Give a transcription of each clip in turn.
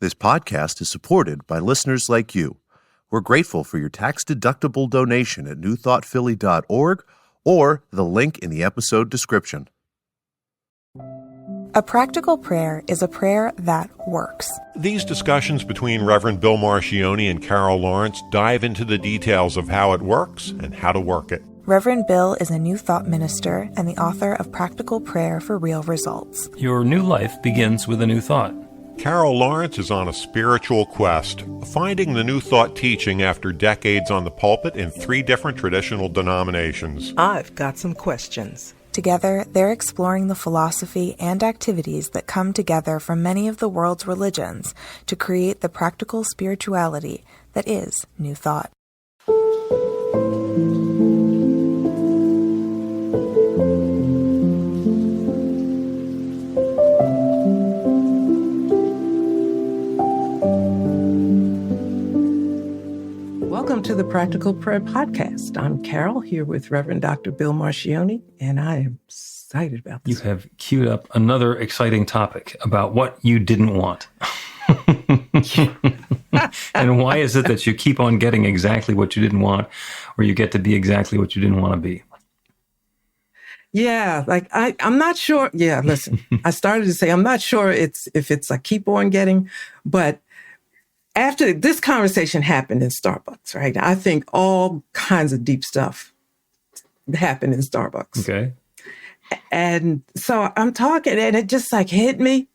This podcast is supported by listeners like you. We're grateful for your tax-deductible donation at newthoughtphilly.org or the link in the episode description. A practical prayer is a prayer that works. These discussions between Reverend Bill Marcioni and Carol Lawrence dive into the details of how it works and how to work it. Reverend Bill is a New Thought minister and the author of Practical Prayer for Real Results. Your new life begins with a new thought. Carol Lawrence is on a spiritual quest, finding the New Thought teaching after decades on the pulpit in 3 different traditional denominations. I've got some questions. Together, they're exploring the philosophy and activities that come together from many of the world's religions to create the practical spirituality that is New Thought. Welcome to the Practical Prayer Podcast. I'm Carol, here with Reverend Dr. Bill Marcioni, and I am excited about this. You have queued up another exciting topic about what you didn't want. And why is it that you keep on getting exactly what you didn't want, or you get to be exactly what you didn't want to be? Yeah, I'm not sure. Yeah, listen, I started to say I'm not sure if it's I keep on getting, but after this conversation happened in Starbucks, right? I think all kinds of deep stuff happened in Starbucks. Okay. And so I'm talking and it just hit me,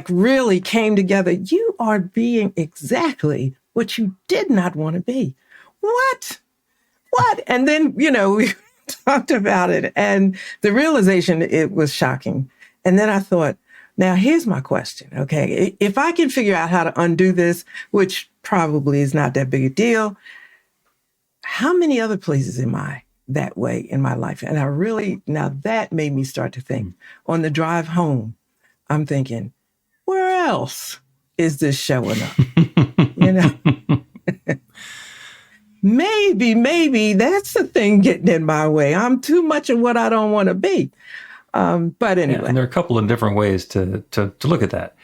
really came together. You are being exactly what you did not want to be. What? And then, we talked about it and the realization, it was shocking. And then I thought, now, here's my question, okay? If I can figure out how to undo this, which probably is not that big a deal, how many other places am I that way in my life? And now that made me start to think. On the drive home, I'm thinking, where else is this showing up? Maybe that's the thing getting in my way. I'm too much of what I don't want to be. But anyway. Yeah, and there are a couple of different ways to look at that.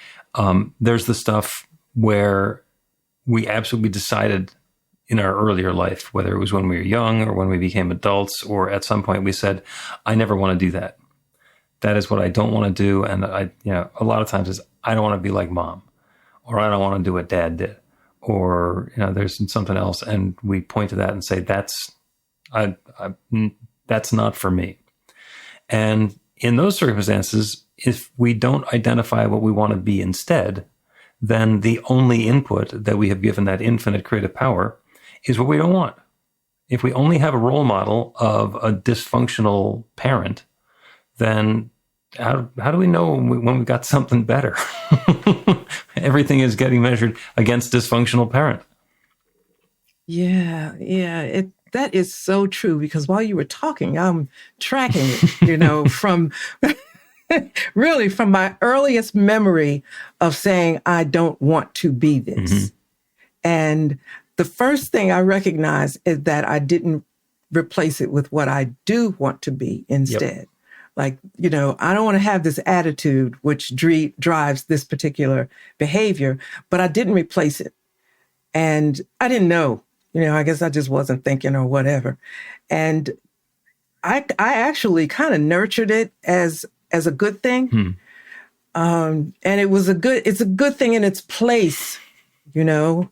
There's the stuff where we absolutely decided in our earlier life, whether it was when we were young or when we became adults, or at some point we said, I never want to do that. That is what I don't want to do. And a lot of times I don't want to be like mom, or I don't want to do what dad did, or, there's something else. And we point to that and say, that's not for me. And in those circumstances, if we don't identify what we want to be instead, then the only input that we have given that infinite creative power is what we don't want. If we only have a role model of a dysfunctional parent, then how do we know when we've got something better? Everything is getting measured against dysfunctional parent. Yeah. That is so true, because while you were talking, I'm tracking it, from really from my earliest memory of saying, I don't want to be this. Mm-hmm. And the first thing I recognized is that I didn't replace it with what I do want to be instead. Yep. I don't want to have this attitude which drives this particular behavior, but I didn't replace it. And I didn't know. I guess I just wasn't thinking or whatever. And I actually kind of nurtured it as a good thing. And it's a good thing in its place. Maybe not.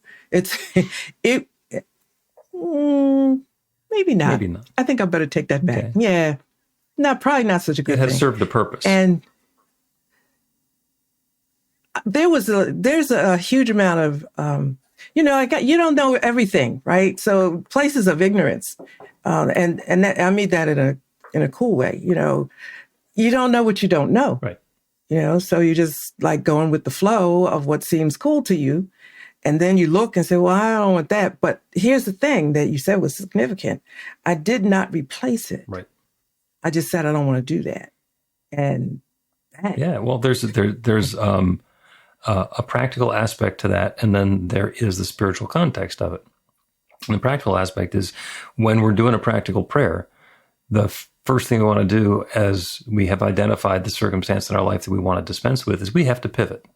Maybe not. I think I better take that back. Okay. Yeah. No, probably not such a good thing. It has served a purpose. And there's a huge amount of, you don't know everything, right? So places of ignorance, and that, I mean that in a cool way. You don't know what you don't know, right? So you just going with the flow of what seems cool to you, and then you look and say, "Well, I don't want that." But here's the thing that you said was significant: I did not replace it. Right. I just said I don't want to do that, and that. Yeah. Well, there's a practical aspect to that, and then there is the spiritual context of it. And the practical aspect is when we're doing a practical prayer, the first thing we want to do as we have identified the circumstance in our life that we want to dispense with is we have to pivot.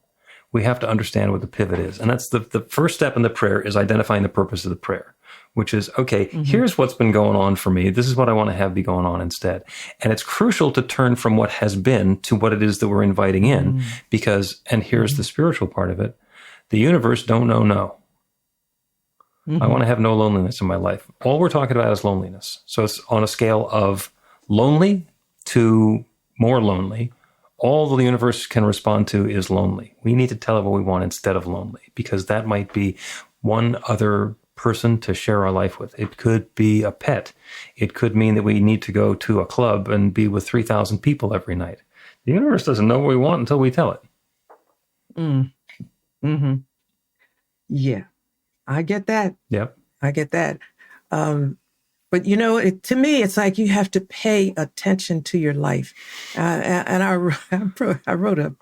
we have to understand what the pivot is. And that's the first step in the prayer is identifying the purpose of the prayer, which is, okay, here's what's been going on for me. This is what I want to have be going on instead. And it's crucial to turn from what has been to what it is that we're inviting in because, and here's the spiritual part of it, the universe don't know no. I want to have no loneliness in my life. All we're talking about is loneliness. So it's on a scale of lonely to more lonely. All the universe can respond to is lonely. We need to tell it what we want instead of lonely, because that might be one other person to share our life with. It could be a pet. It could mean that we need to go to a club and be with 3,000 people every night. The universe doesn't know what we want until we tell it. Yeah, I get that. Yep. I get that. But, you know, to me, it's like you have to pay attention to your life. And I wrote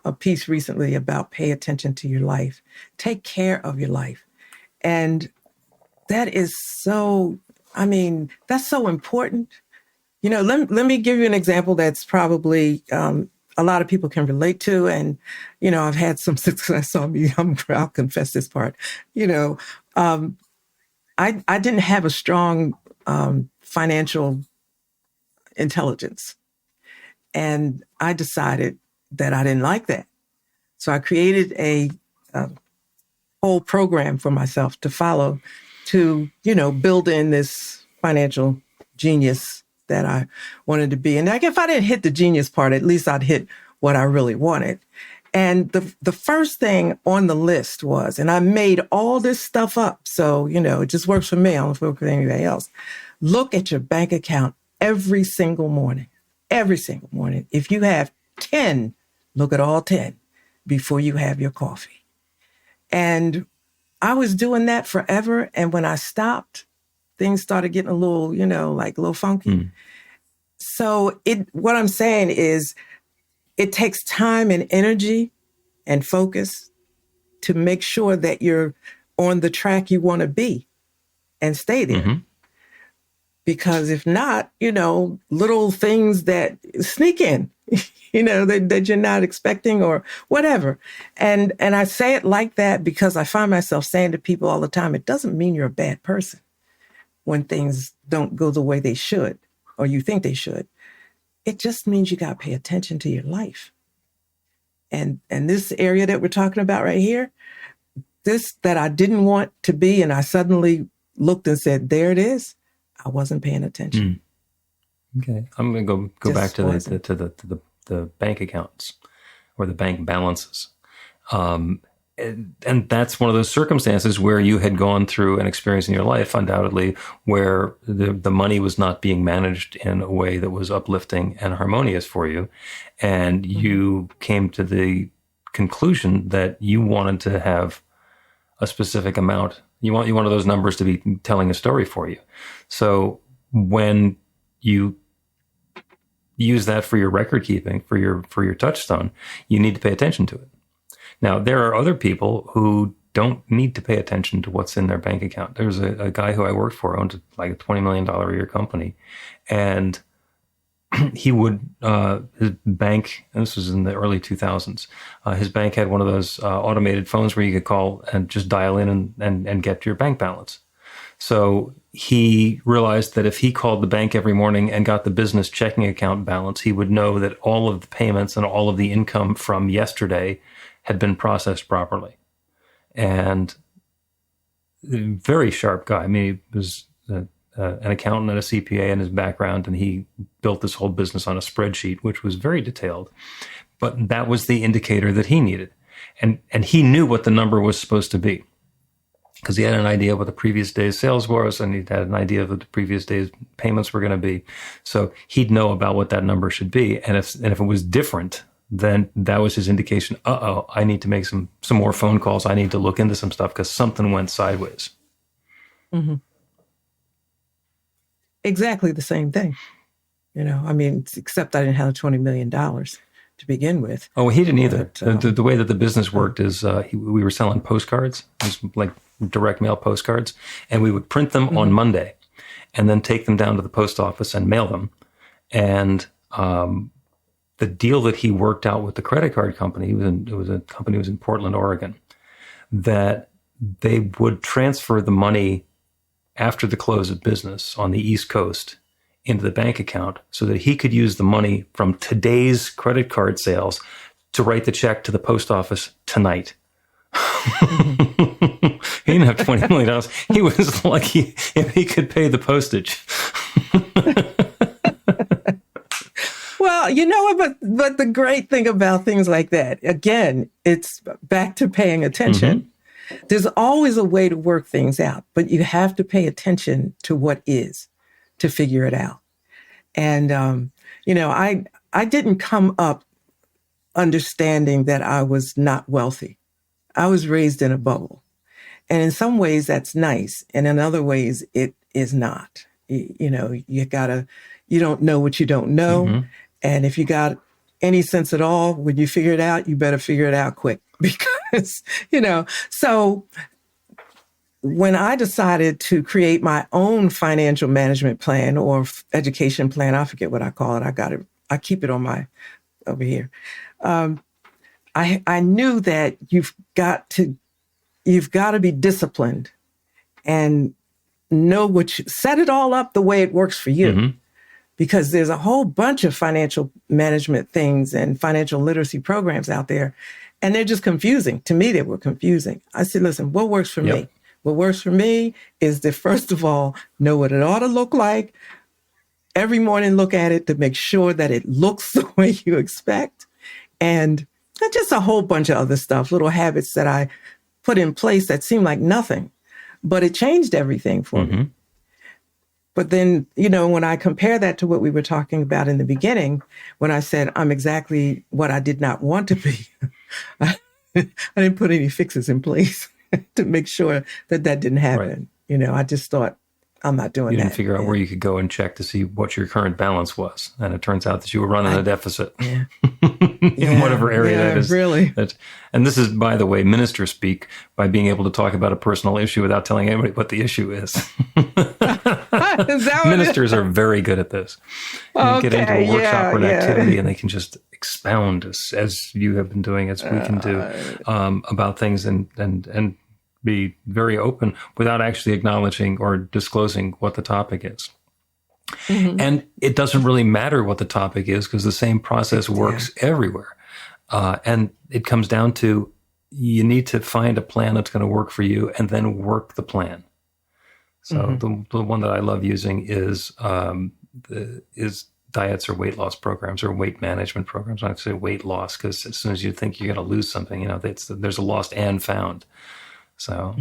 a piece recently about pay attention to your life. Take care of your life. And that is so, I mean, that's so important. You know, let me give you an example that's probably a lot of people can relate to. And, you know, I've had some success on me. I'll confess this part. You know, I didn't have a strong financial intelligence. And I decided that I didn't like that. So I created a whole program for myself to follow to, you know, build in this financial genius that I wanted to be. And like if I didn't hit the genius part, at least I'd hit what I really wanted. And the first thing on the list was, and I made all this stuff up. So, you know, it just works for me. I don't work for anybody else. Look at your bank account every single morning. Every single morning. If you have 10, look at all 10 before you have your coffee. And I was doing that forever. And when I stopped, things started getting a little, you know, like a little funky. So what I'm saying is it takes time and energy and focus to make sure that you're on the track you want to be and stay there. Because if not, you know, little things that sneak in, you know, that you're not expecting or whatever. And I say it like that because I find myself saying to people all the time, it doesn't mean you're a bad person when things don't go the way they should or you think they should. It just means you got to pay attention to your life. And this area that we're talking about right here, this that I didn't want to be, and I suddenly looked and said, there it is. I wasn't paying attention. Okay. I'm going to go back to the bank accounts or the bank balances. And that's one of those circumstances where you had gone through an experience in your life, undoubtedly, where the money was not being managed in a way that was uplifting and harmonious for you. And you came to the conclusion that you wanted to have a specific amount. You want one of those numbers to be telling a story for you. So when you use that for your record keeping, for your touchstone, you need to pay attention to it. Now, there are other people who don't need to pay attention to what's in their bank account. There's a guy who I worked for, owned like a $20 million a year company. And he would, his bank, and this was in the early 2000s, his bank had one of those automated phones where you could call and just dial in and get your bank balance. So he realized that if he called the bank every morning and got the business checking account balance, he would know that all of the payments and all of the income from yesterday had been processed properly. And very sharp guy. I mean, he was an accountant and a CPA in his background, and he built this whole business on a spreadsheet, which was very detailed. But that was the indicator that he needed. And he knew what the number was supposed to be, because he had an idea of what the previous day's sales was, and he had an idea of what the previous day's payments were going to be. So he'd know about what that number should be. And if it was different, then that was his indication. I need to make some more phone calls. I need to look into some stuff because something went sideways. Mm-hmm. Exactly the same thing. You know, I mean, except I didn't have $20 million to begin with. Oh, he didn't either. But, the way that the business worked is we were selling postcards, it was like direct mail postcards, and we would print them on Monday and then take them down to the post office and mail them. And the deal that he worked out with the credit card company, it was a company that was in Portland, Oregon, that they would transfer the money after the close of business on the East Coast into the bank account so that he could use the money from today's credit card sales to write the check to the post office tonight. He didn't have $20 million. He was lucky if he could pay the postage. Well, you know what, but the great thing about things like that, again, it's back to paying attention. Mm-hmm. There's always a way to work things out, but you have to pay attention to what is to figure it out. And, you know, I didn't come up understanding that I was not wealthy. I was raised in a bubble. And in some ways that's nice. And in other ways it is not. You know, you don't know what you don't know. Mm-hmm. And if you got any sense at all, when you figure it out, you better figure it out quick because, you know, so when I decided to create my own financial management plan or education plan, I forget what I call it. I keep it on over here. I knew that you've got to be disciplined and know set it all up the way it works for you. Mm-hmm. Because there's a whole bunch of financial management things and financial literacy programs out there, and they're just confusing. To me, they were confusing. I said, listen, what works for me? What works for me is to, first of all, know what it ought to look like. Every morning, look at it to make sure that it looks the way you expect. And just a whole bunch of other stuff, little habits that I put in place that seemed like nothing, but it changed everything for me. But then, you know, when I compare that to what we were talking about in the beginning, when I said I'm exactly what I did not want to be, I didn't put any fixes in place to make sure that didn't happen. Right. You know, I just thought, I'm not doing that. You didn't figure out where you could go and check to see what your current balance was. And it turns out that you were running a deficit in whatever area that is. Really. And this is, by the way, minister speak by being able to talk about a personal issue without telling anybody what the issue is. Ministers are very good at this. You get into a workshop or an activity and they can just expound as you have been doing, as we can do, about things and be very open without actually acknowledging or disclosing what the topic is. Mm-hmm. And it doesn't really matter what the topic is because the same process works everywhere. And it comes down to you need to find a plan that's going to work for you and then work the plan. So the one that I love using is diets or weight loss programs or weight management programs. I have to say weight loss because as soon as you think you're going to lose something, you know, there's a lost and found. So,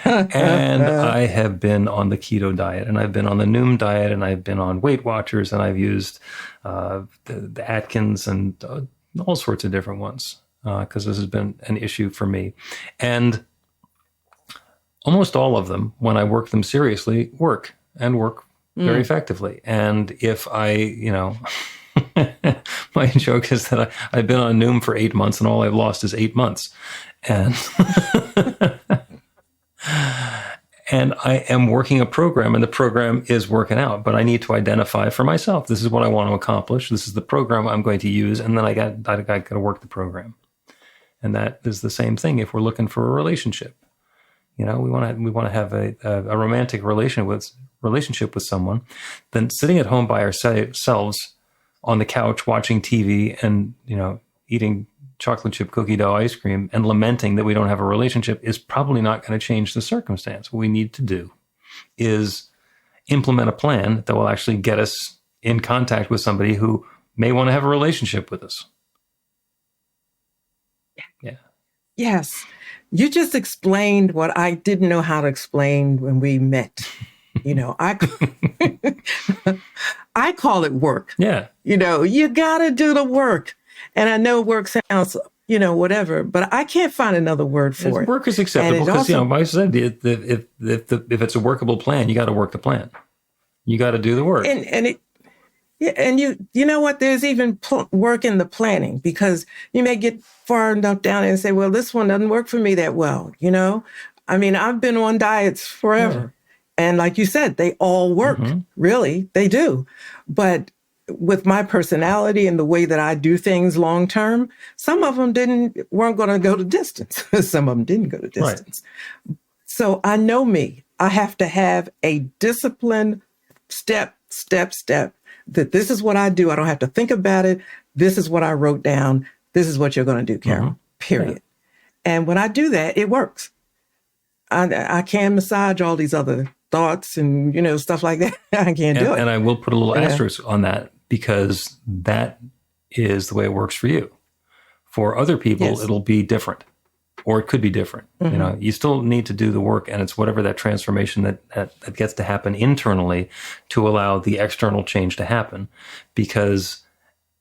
and I have been on the keto diet and I've been on the Noom diet and I've been on Weight Watchers and I've used the Atkins and all sorts of different ones because this has been an issue for me. And almost all of them, when I work them seriously, work very effectively. And if I, you know... My joke is that I've been on Noom for 8 months and all I've lost is 8 months. And and I am working a program and the program is working out, but I need to identify for myself, this is what I want to accomplish. This is the program I'm going to use. And then I got to work the program. And that is the same thing if we're looking for a relationship. You know, we want to have a romantic relationship with someone. Then sitting at home by ourselves on the couch watching TV and, you know, eating chocolate chip cookie dough ice cream and lamenting that we don't have a relationship is probably not going to change the circumstance. What we need to do is implement a plan that will actually get us in contact with somebody who may want to have a relationship with us. Yeah. Yes. You just explained what I didn't know how to explain when we met. You know, I call it work. Yeah. You know, you got to do the work. And I know work sounds, you know, whatever, but I can't find another word for it. Work is acceptable because, you know, like I said, if it's a workable plan, you got to work the plan. You got to do the work. And you know what? There's even work in the planning because you may get far enough down and say, well, this one doesn't work for me that well. You know, I mean, I've been on diets forever. Yeah. And like you said, they all work. Mm-hmm. Really, they do. But with my personality and the way that I do things long term, some of them weren't going to go to distance. Some of them didn't go to distance. Right. So I know me. I have to have a disciplined step, that this is what I do. I don't have to think about it. This is what I wrote down. This is what you're going to do, Carol, period. Yeah. And when I do that, it works. I can massage all these other thoughts and, stuff like that. I can't do it. And I will put a little asterisk on that, because that is the way it works for you. For other people, it'll be different, or it could be different. Mm-hmm. You still need to do the work, and it's whatever that transformation that gets to happen internally to allow the external change to happen. Because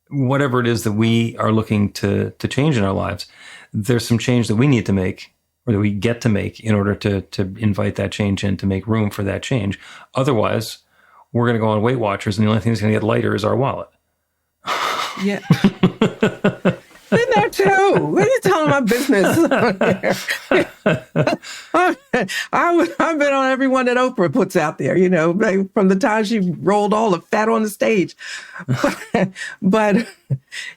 whatever it is that we are looking to change in our lives, there's some change that we need to make, or that we get to make, in order to invite that change in, to make room for that change. Otherwise, we're going to go on Weight Watchers, and the only thing that's going to get lighter is our wallet. Yeah. Been there too. What are you telling my business? I've been on every one that Oprah puts out there, from the time she rolled all the fat on the stage. But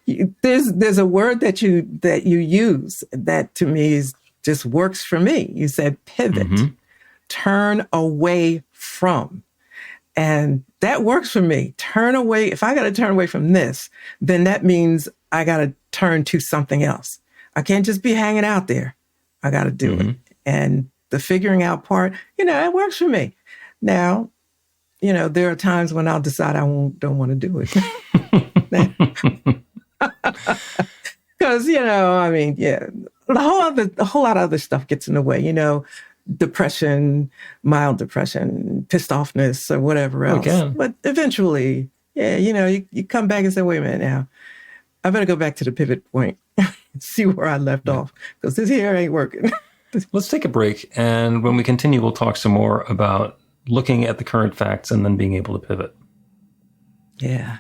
there's a word that you use that to me just works for me. You said pivot, turn away from. And that works for me. Turn away. If I got to turn away from this, then that means I got to turn to something else. I can't just be hanging out there. I got to do it. And the figuring out part, it works for me. Now, there are times when I'll decide I don't want to do it. Because, the whole lot of other stuff gets in the way, depression, mild depression, pissed offness, or whatever else. Okay. But eventually, you come back and say, wait a minute now, I better go back to the pivot point, see where I left off, because this here ain't working. Let's take a break. And when we continue, we'll talk some more about looking at the current facts and then being able to pivot. Yeah.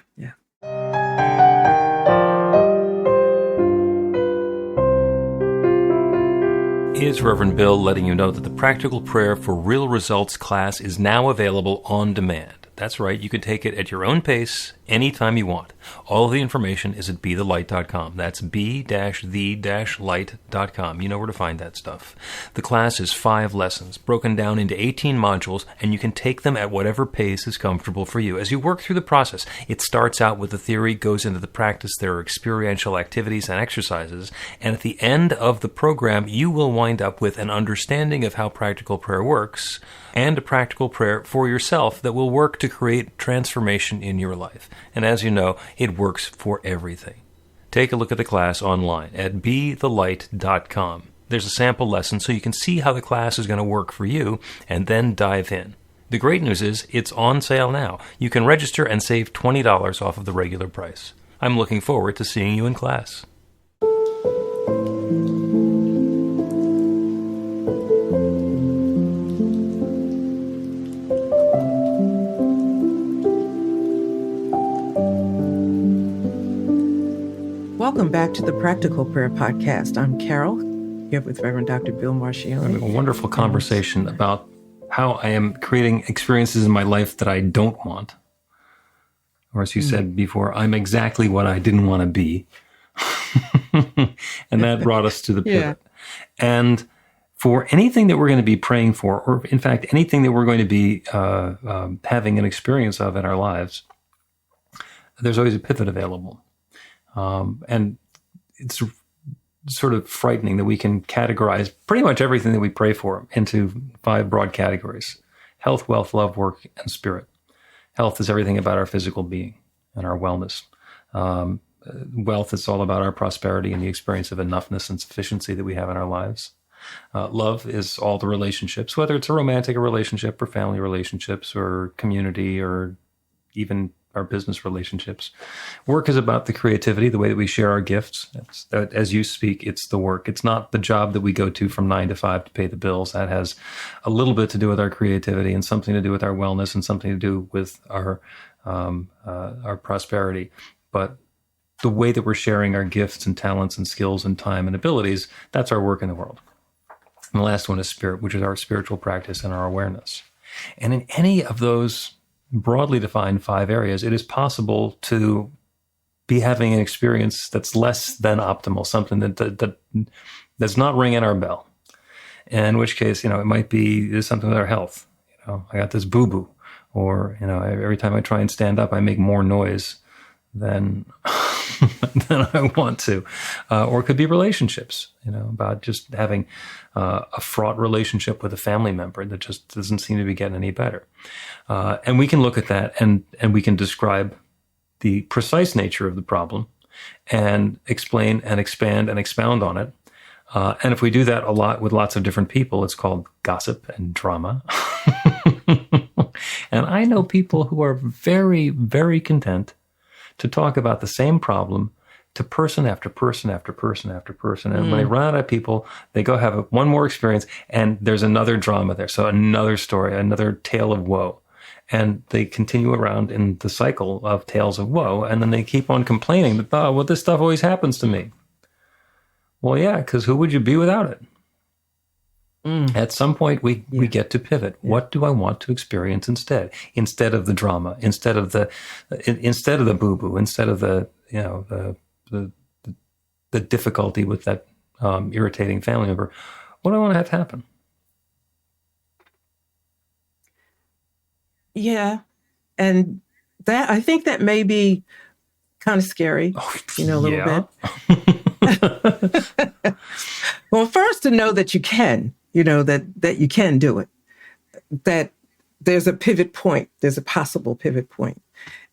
It's Reverend Bill letting you know that the Practical Prayer for Real Results class is now available on demand. That's right, you can take it at your own pace, anytime you want. All of the information is at BeTheLight.com. That's B-the-light.com. You know where to find that stuff. The class is 5 lessons, broken down into 18 modules, and you can take them at whatever pace is comfortable for you. As you work through the process, it starts out with the theory, goes into the practice, there are experiential activities and exercises, and at the end of the program, you will wind up with an understanding of how practical prayer works, and a practical prayer for yourself that will work to create transformation in your life. And as you know, it works for everything. Take a look at the class online at BeTheLight.com. There's a sample lesson so you can see how the class is going to work for you, and then dive in. The great news is it's on sale now. You can register and save $20 off of the regular price. I'm looking forward to seeing you in class. Welcome back to the Practical Prayer Podcast. I'm Carol, here with Reverend Dr. Bill Marcioni. A wonderful conversation about how I am creating experiences in my life that I don't want. Or as you said before, I'm exactly what I didn't want to be. And that brought us to the pivot. Yeah. And for anything that we're going to be praying for, or in fact, anything that we're going to be having an experience of in our lives, there's always a pivot available. And it's sort of frightening that we can categorize pretty much everything that we pray for into 5 broad categories: health, wealth, love, work, and spirit. Health is everything about our physical being and our wellness. Wealth is all about our prosperity and the experience of enoughness and sufficiency that we have in our lives. Love is all the relationships, whether it's a romantic relationship or family relationships or community or even our business relationships. Work is about the creativity, the way that we share our gifts. As you speak, it's the work. It's not the job that we go to from 9 to 5 to pay the bills. That has a little bit to do with our creativity and something to do with our wellness and something to do with our prosperity. But the way that we're sharing our gifts and talents and skills and time and abilities, that's our work in the world. And the last one is spirit, which is our spiritual practice and our awareness. And in any of those broadly defined 5 areas, it is possible to be having an experience that's less than optimal, something that's not ringing our bell. In which case, it might be something with our health. I got this boo-boo, or every time I try and stand up, I make more noise than than I want to, or it could be relationships. About just having a fraught relationship with a family member that just doesn't seem to be getting any better. And we can look at that and we can describe the precise nature of the problem and explain and expand and expound on it. And if we do that a lot with lots of different people, it's called gossip and drama. And I know people who are very, very content to talk about the same problem to person after person after person after person. And when they run out of people, they go have one more experience, and there's another drama there. So another story, another tale of woe. And they continue around in the cycle of tales of woe. And then they keep on complaining that, this stuff always happens to me. Well, yeah, because who would you be without it? At some point, we get to pivot. Yeah. What do I want to experience instead? Instead of the drama, instead of the boo-boo, instead of the difficulty with that irritating family member, what do I want to have happen? Yeah, and that, I think that may be kind of scary, a little bit. Well, first, to know that you can. That you can do it, that there's a pivot point, there's a possible pivot point.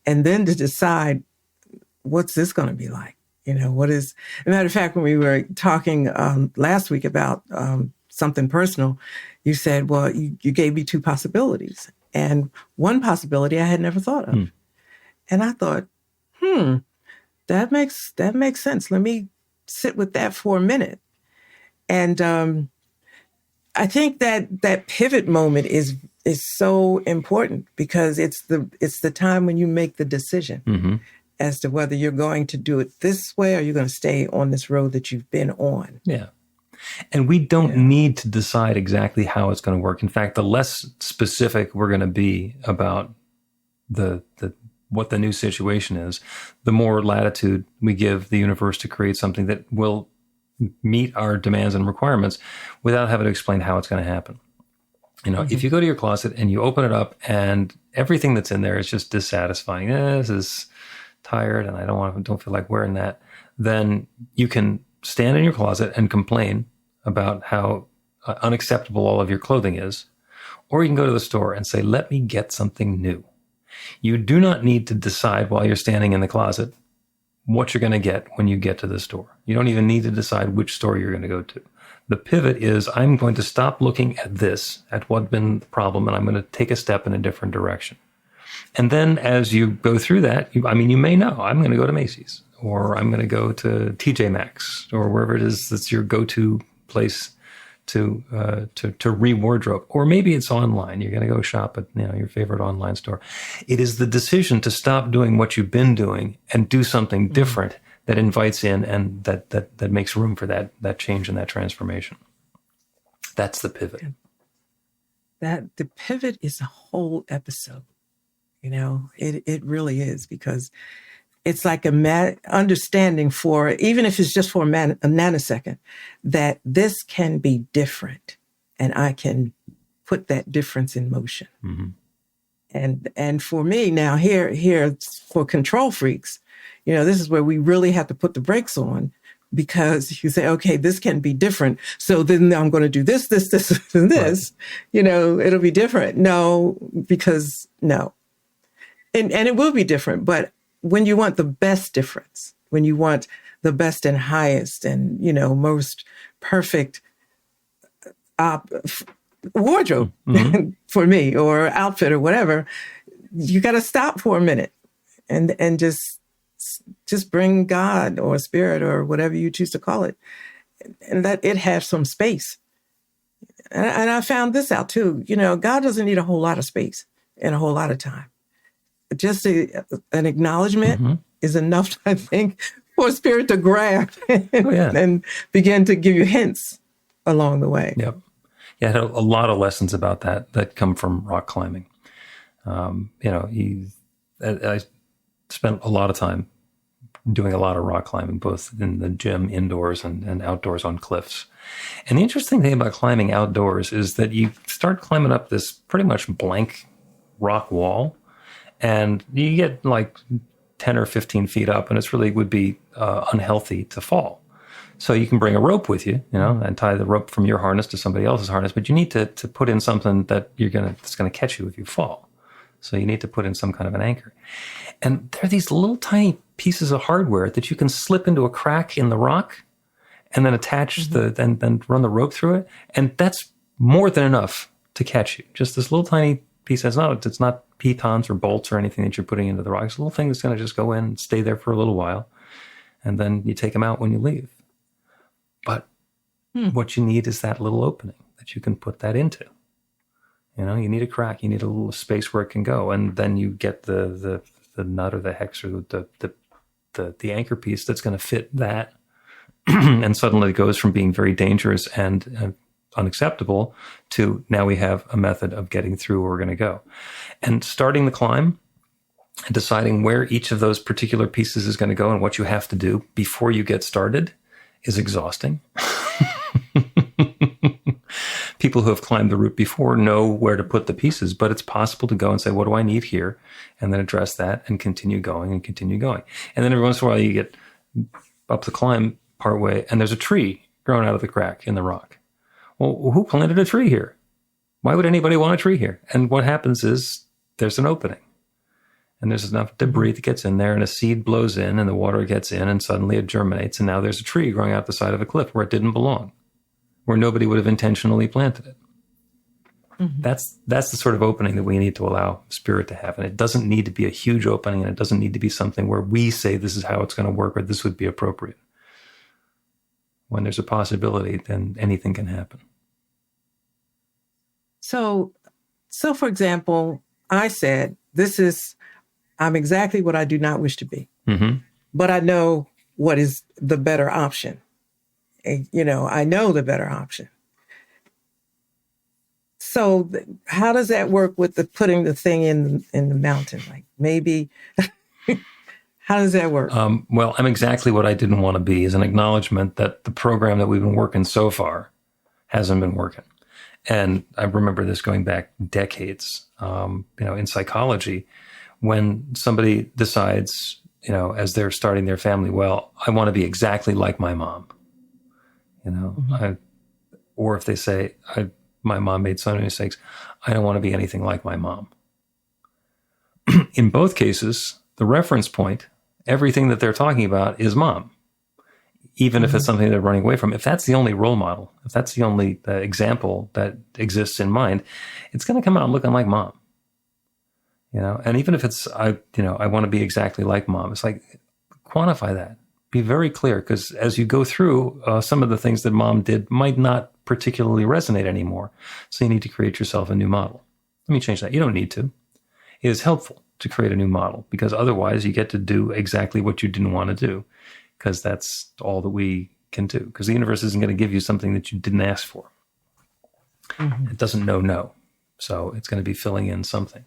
And then to decide, what's this going to be like? What is, as a matter of fact, when we were talking last week about something personal, you said, well, you gave me 2 possibilities. And one possibility I had never thought of. And I thought, that makes sense. Let me sit with that for a minute. And I think that pivot moment is so important, because it's the time when you make the decision as to whether you're going to do it this way or you're going to stay on this road that you've been on. Yeah. And we don't need to decide exactly how it's going to work. In fact, the less specific we're going to be about what the new situation is, the more latitude we give the universe to create something that will meet our demands and requirements without having to explain how it's going to happen. If you go to your closet and you open it up and everything that's in there is just dissatisfying, this is tired and I don't feel like wearing that, then you can stand in your closet and complain about how unacceptable all of your clothing is, or you can go to the store and say, let me get something new. You do not need to decide while you're standing in the closet what you're going to get when you get to the store. You don't even need to decide which store you're going to go to. The pivot is, I'm going to stop looking at what's been the problem, and I'm going to take a step in a different direction. And then as you go through that, you may know, I'm going to go to Macy's, or I'm going to go to TJ Maxx, or wherever it is that's your go-to place to re-wardrobe. Or maybe it's online. You're going to go shop at your favorite online store. It is the decision to stop doing what you've been doing and do something different that invites in and that makes room for that change and that transformation. That's the pivot. That the pivot is a whole episode. It really is, because it's like understanding for, even if it's just for a nanosecond, that this can be different and I can put that difference in motion. And for me now, here for control freaks, this is where we really have to put the brakes on, because you say, okay, this can be different. So then I'm going to do this, and this, right. It'll be different. No, because no. And it will be different, but when you want the best difference, when you want the best and highest and, most perfect wardrobe for me, or outfit or whatever, you got to stop for a minute and just bring God or spirit or whatever you choose to call it, and let it have some space. And I found this out too. God doesn't need a whole lot of space and a whole lot of time. Just an acknowledgement is enough, I think, for spirit to grab and begin to give you hints along the way. Yep. Yeah, I had a lot of lessons about that come from rock climbing. I spent a lot of time doing a lot of rock climbing, both in the gym indoors and outdoors on cliffs. And the interesting thing about climbing outdoors is that you start climbing up this pretty much blank rock wall, and you get like 10 or 15 feet up, and it's really would be unhealthy to fall. So you can bring a rope with you, and tie the rope from your harness to somebody else's harness, but you need to put in something that that's going to catch you if you fall. So you need to put in some kind of an anchor. And there are these little tiny pieces of hardware that you can slip into a crack in the rock and then attach then run the rope through it. And that's more than enough to catch you. Just this little tiny piece. It's not pitons or bolts or anything that you're putting into the rock. It's a little thing that's going to just go in and stay there for a little while. And then you take them out when you leave. But what you need is that little opening that you can put that into. You need a crack. You need a little space where it can go, and then you get the nut or the hex or the anchor piece that's going to fit that, and suddenly it goes from being very dangerous and unacceptable to now we have a method of getting through where we're going to go, and starting the climb and deciding where each of those particular pieces is going to go and what you have to do before you get started is exhausting. People who have climbed the route before know where to put the pieces, but it's possible to go and say, what do I need here? And then address that and continue going and continue going. And then every once in a while you get up the climb partway and there's a tree growing out of the crack in the rock. Well, who planted a tree here? Why would anybody want a tree here? And what happens is there's an opening and there's enough debris that gets in there and a seed blows in and the water gets in and suddenly it germinates. And now there's a tree growing out the side of a cliff where it didn't belong, where nobody would have intentionally planted it. Mm-hmm. That's the sort of opening that we need to allow spirit to have. And it doesn't need to be a huge opening, and it doesn't need to be something where we say this is how it's going to work or this would be appropriate. When there's a possibility, then anything can happen. So for example, I said, I'm exactly what I do not wish to be, but I know what is the better option. I know the better option. So how does that work with putting the thing in the mountain? Like maybe, how does that work? Well, I'm exactly what I didn't want to be is an acknowledgement that the program that we've been working so far hasn't been working. And I remember this going back decades, in psychology, when somebody decides, as they're starting their family, well, I want to be exactly like my mom. Or if they say, my mom made so many mistakes, I don't want to be anything like my mom. In both cases, the reference point, everything that they're talking about is mom, even if it's something they're running away from. If that's the only role model, if that's the only example that exists in mind, it's going to come out looking like mom. And even if it's, I want to be exactly like mom, it's like, quantify that. Be very clear, because as you go through, some of the things that mom did might not particularly resonate anymore. So you need to create yourself a new model. Let me change that. You don't need to. It is helpful to create a new model, because otherwise you get to do exactly what you didn't want to do, because that's all that we can do. Because the universe isn't going to give you something that you didn't ask for. It doesn't know no. So it's going to be filling in something.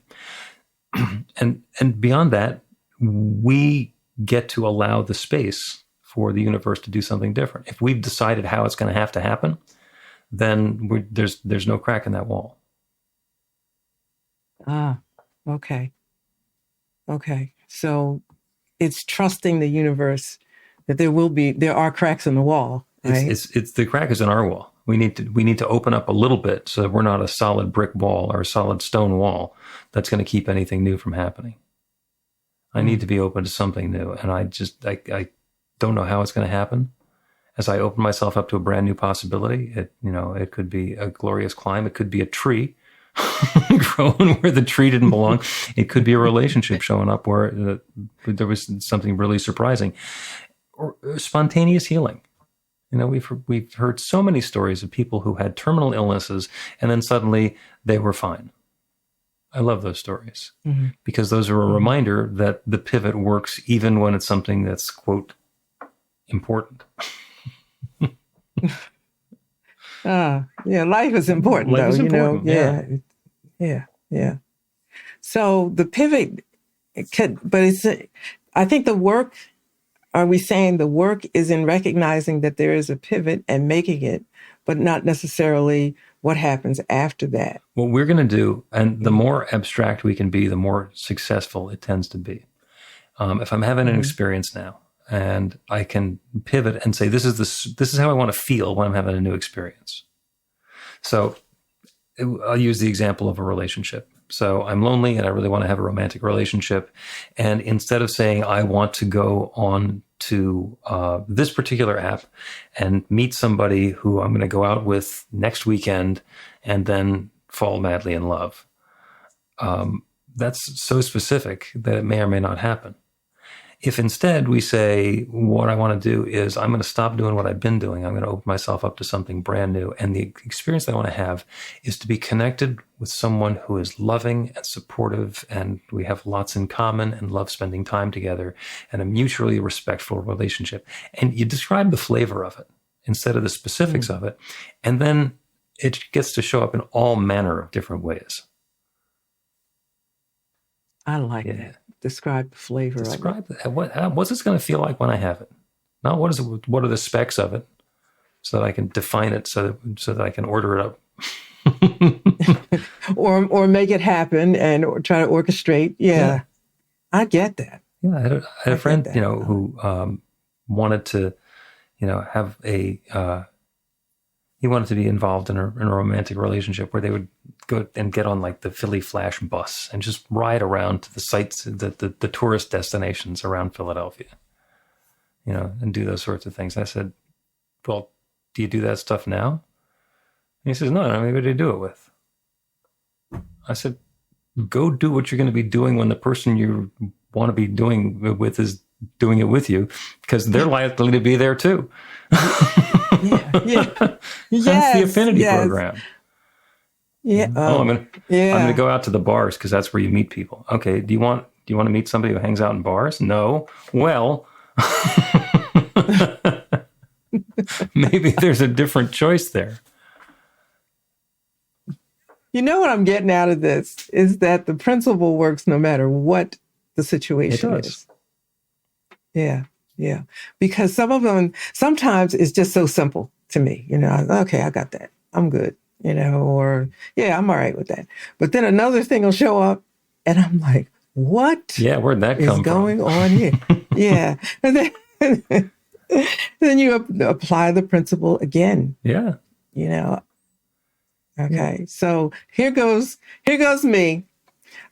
And beyond that, we get to allow the space for the universe to do something different. If we've decided how it's going to happen, then there's no crack in that wall. Okay. So it's trusting the universe that there are cracks in the wall. Right? It's the crack is in our wall. We need to open up a little bit so that we're not a solid brick wall or a solid stone wall that's going to keep anything new from happening. I need to be open to something new, and I don't know how it's going to happen. As I open myself up to a brand new possibility, it could be a glorious climb. It could be a tree growing where the tree didn't belong. It could be a relationship showing up where there was something really surprising, or spontaneous healing. We've heard so many stories of people who had terminal illnesses and then suddenly they were fine. I love those stories because those are a reminder that the pivot works even when it's something that's, quote, important. Life is important, Life is important. Yeah. So the pivot I think the work, are we saying the work is in recognizing that there is a pivot and making it, but not necessarily what happens after that? What we're going to do, and the more abstract we can be, the more successful it tends to be. If I'm having an experience now, and I can pivot and say, this is how I want to feel when I'm having a new experience. So I'll use the example of a relationship. So I'm lonely and I really want to have a romantic relationship. And instead of saying, I want to go on to this particular app and meet somebody who I'm going to go out with next weekend and then fall madly in love, that's so specific that it may or may not happen. If instead we say, what I want to do is I'm going to stop doing what I've been doing. I'm going to open myself up to something brand new. And the experience that I want to have is to be connected with someone who is loving and supportive, and we have lots in common and love spending time together, and a mutually respectful relationship. And you describe the flavor of it instead of the specifics of it. And then it gets to show up in all manner of different ways. I like that. Describe the flavor. Describe that. What's this going to feel like when I have it? Not what are the specs of it, so that I can define it, so that I can order it up, or make it happen and try to orchestrate. Yeah. I get that. Yeah, I had a friend, who wanted to, have a. He wanted to be involved in a romantic relationship where they would go and get on like the Philly Flash bus and just ride around to the sites, the tourist destinations around Philadelphia, and do those sorts of things. I said, well, do you do that stuff now? And he says, no, maybe to do it with. I said, go do what you're going to be doing when the person you want to be doing it with is doing it with you, because they're likely to be there too. That's the affinity program. Yeah. I'm gonna go out to the bars because that's where you meet people. Okay. Do you want to meet somebody who hangs out in bars? No. Well, maybe there's a different choice there. You know what I'm getting out of this is that the principle works no matter what the situation is. Yeah. Yeah. Because sometimes it's just so simple to me, okay, I got that. I'm good, or yeah, I'm all right with that. But then another thing will show up and I'm like, what? Yeah. Where'd that come from? Is going on here? Yeah. And then you apply the principle again. Yeah. Okay. So here goes me.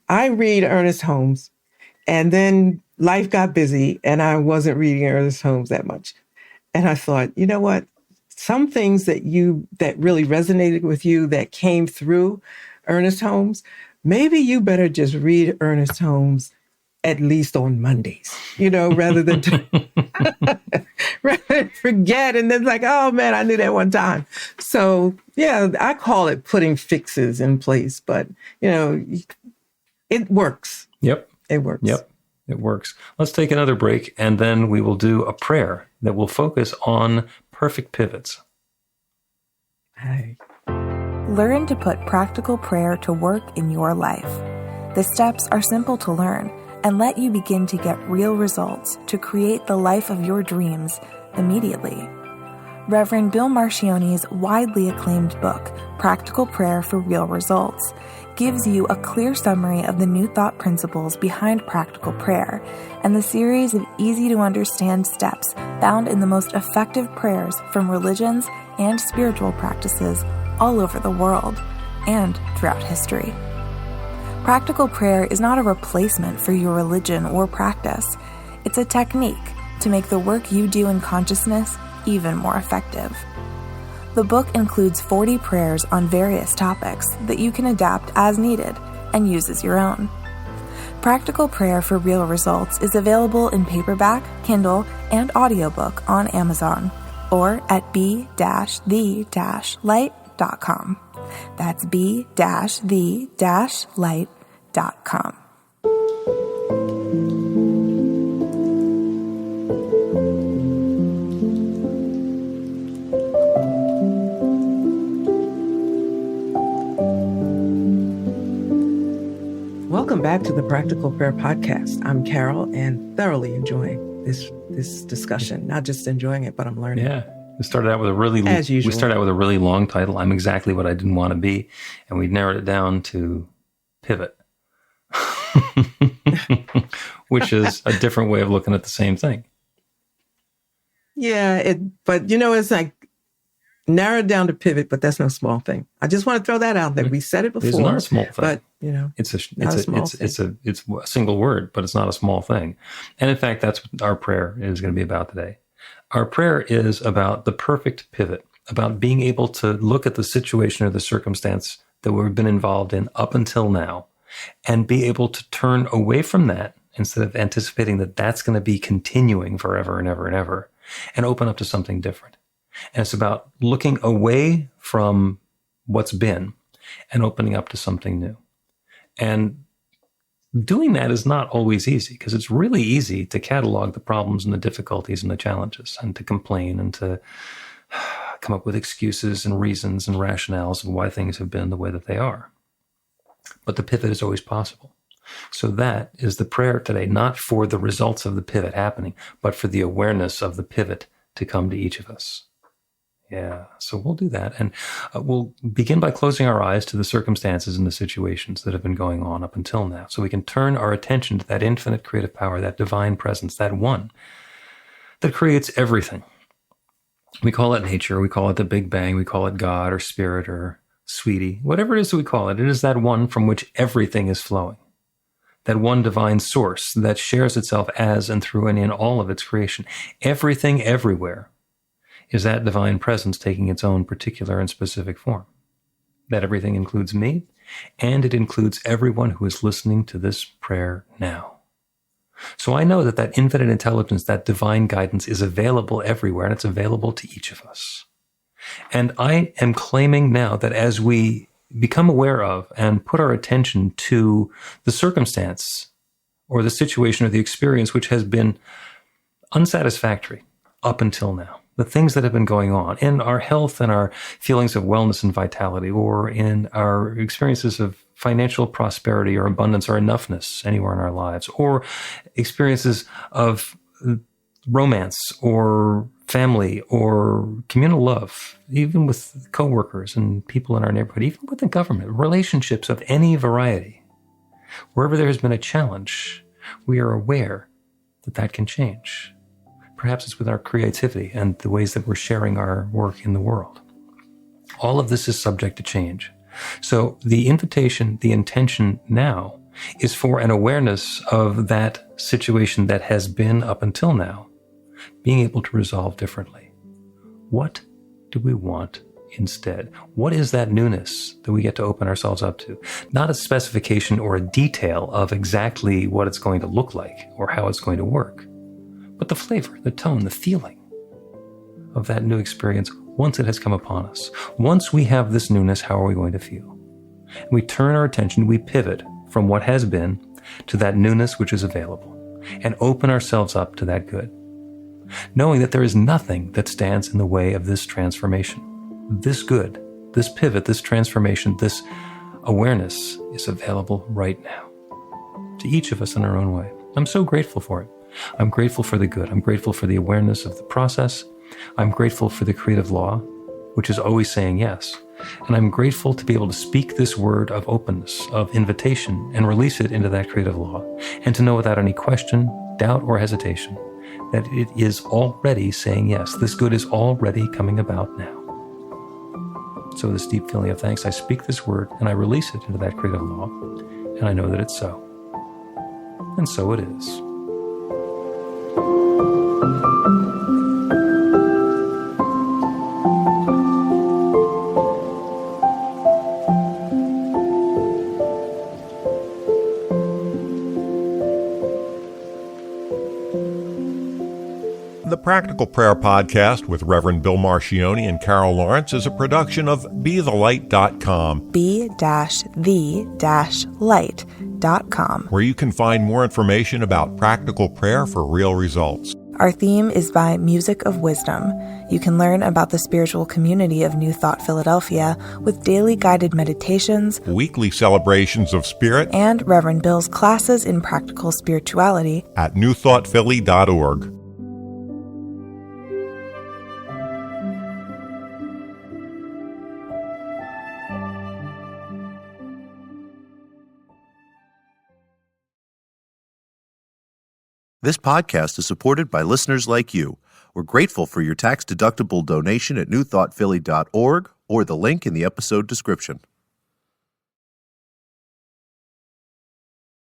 I read Ernest Holmes, and then life got busy and I wasn't reading Ernest Holmes that much. And I thought, you know what? Some things that really resonated with you that came through Ernest Holmes, maybe you better just read Ernest Holmes at least on Mondays, rather than forget. And then like, oh man, I knew that one time. So yeah, I call it putting fixes in place, but it works. Yep. It works. Yep. It works. Let's take another break, and then we will do a prayer that will focus on perfect pivots. Hey. Learn to put practical prayer to work in your life. The steps are simple to learn and let you begin to get real results to create the life of your dreams immediately. Reverend Bill Marchione's widely acclaimed book, Practical Prayer for Real Results, gives you a clear summary of the New Thought principles behind practical prayer and the series of easy-to-understand steps found in the most effective prayers from religions and spiritual practices all over the world and throughout history. Practical prayer is not a replacement for your religion or practice. It's a technique to make the work you do in consciousness even more effective. The book includes 40 prayers on various topics that you can adapt as needed and use as your own. Practical Prayer for Real Results is available in paperback, Kindle, and audiobook on Amazon or at b-the-light.com. That's b-the-light.com. Welcome back to the Practical Prayer Podcast. I'm Carol and thoroughly enjoying this discussion. Not just enjoying it, but I'm learning. Yeah. We started out with a really long title. I'm exactly what I didn't want to be, and we narrowed it down to pivot, which is a different way of looking at the same thing. Yeah, but it's like narrowed down to pivot, but that's no small thing. I just want to throw that out there. We said it before. It's not a small thing, but it's a single word, but it's not a small thing. And in fact, that's what our prayer is going to be about today. Our prayer is about the perfect pivot, about being able to look at the situation or the circumstance that we've been involved in up until now and be able to turn away from that instead of anticipating that that's going to be continuing forever and ever and ever, and open up to something different. And it's about looking away from what's been and opening up to something new. And doing that is not always easy, because it's really easy to catalog the problems and the difficulties and the challenges and to complain and to come up with excuses and reasons and rationales of why things have been the way that they are. But the pivot is always possible. So that is the prayer today, not for the results of the pivot happening, but for the awareness of the pivot to come to each of us. Yeah, so we'll do that. And we'll begin by closing our eyes to the circumstances and the situations that have been going on up until now, so we can turn our attention to that infinite creative power, that divine presence, that one that creates everything. We call it nature, we call it the Big Bang, we call it God or Spirit or Sweetie, whatever it is that we call it. It is that one from which everything is flowing, that one divine source that shares itself as and through and in all of its creation. Everything everywhere is that divine presence taking its own particular and specific form. That everything includes me, and it includes everyone who is listening to this prayer now. So I know that that infinite intelligence, that divine guidance is available everywhere, and it's available to each of us. And I am claiming now that as we become aware of and put our attention to the circumstance or the situation or the experience which has been unsatisfactory up until now, the things that have been going on in our health and our feelings of wellness and vitality, or in our experiences of financial prosperity or abundance or enoughness anywhere in our lives, or experiences of romance or family or communal love, even with coworkers and people in our neighborhood, even with the government, relationships of any variety. Wherever there has been a challenge, we are aware that that can change. Perhaps it's with our creativity and the ways that we're sharing our work in the world. All of this is subject to change. So the invitation, the intention now is for an awareness of that situation that has been up until now, being able to resolve differently. What do we want instead? What is that newness that we get to open ourselves up to? Not a specification or a detail of exactly what it's going to look like or how it's going to work, but the flavor, the tone, the feeling of that new experience once it has come upon us. Once we have this newness, how are we going to feel? And we turn our attention, we pivot from what has been to that newness which is available, and open ourselves up to that good, knowing that there is nothing that stands in the way of this transformation. This good, this pivot, this transformation, this awareness is available right now to each of us in our own way. I'm so grateful for it. I'm grateful for the good. I'm grateful for the awareness of the process. I'm grateful for the creative law, which is always saying yes. And I'm grateful to be able to speak this word of openness, of invitation, and release it into that creative law, and to know without any question, doubt, or hesitation that it is already saying yes. This good is already coming about now. So with this deep feeling of thanks, I speak this word and I release it into that creative law, and I know that it's so. And so it is. The Practical Prayer Podcast with Reverend Bill Marcioni and Carol Lawrence is a production of BeTheLight.com. be-the-light.com. where you can find more information about practical prayer for real results. Our theme is by Music of Wisdom. You can learn about the spiritual community of New Thought Philadelphia with daily guided meditations, weekly celebrations of spirit, and Reverend Bill's classes in practical spirituality at newthoughtphilly.org. This podcast is supported by listeners like you. We're grateful for your tax-deductible donation at newthoughtphilly.org or the link in the episode description.